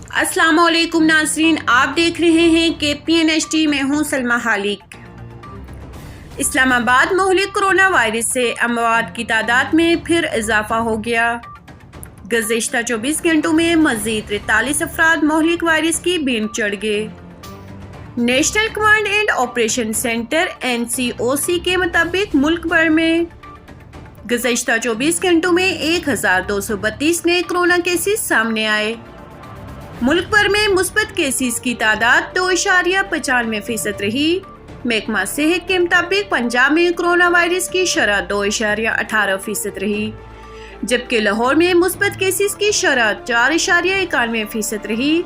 السلام علیکم ناظرین، آپ دیکھ رہے ہیں KPNHD، میں ہوں سلمہ خالق۔ اسلام آباد مہلک کرونا وائرس سے اموات کی تعداد میں پھر اضافہ ہو گیا۔ گزشتہ 24 گھنٹوں میں مزید 43 افراد مہلک وائرس کی بھینٹ چڑھ گئے۔ National command and operation centre NCOC کے مطابق ملک بھر میں گزشتہ 24 گھنٹوں میں 1232 نئے کرونا کیسز سامنے آئے۔ ملک بھر میں مثبت کیسز کی تعداد 2.95% رہی۔ محکمہ صحت کے مطابق پنجاب میں کرونا وائرس کی شرح 2.18% رہی، جبکہ لاہور میں مثبت کیسز کی شرح 4.91% رہی۔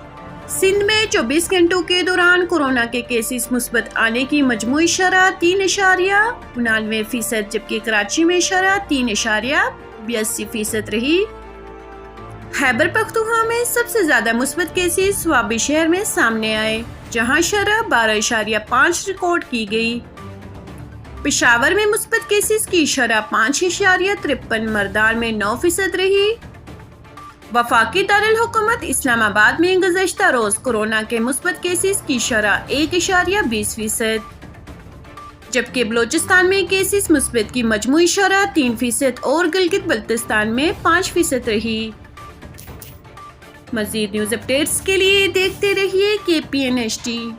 سندھ میں 24 گھنٹوں کے دوران کورونا کے کیسز مثبت آنے کی مجموعی شرح 3.99%، جبکہ کراچی میں شرح 3.82% رہی۔ خیبر پختونخوا میں سب سے زیادہ مثبت کیسز صوابی شہر میں سامنے آئے، جہاں شرح 12.5 ریکارڈ کی گئی۔ پشاور میں مثبت کیسز کی شرح 5.53، مردان میں 9% رہی۔ وفاقی دارالحکومت اسلام آباد میں گزشتہ روز کورونا کے مثبت کیسز کی شرح 1.20%، جبکہ بلوچستان میں کیسز مثبت کی مجموعی شرح 3% اور گلگت بلتستان میں 5% رہی۔ مزید نیوز اپڈیٹس کے لیے دیکھتے رہیے KPNHD۔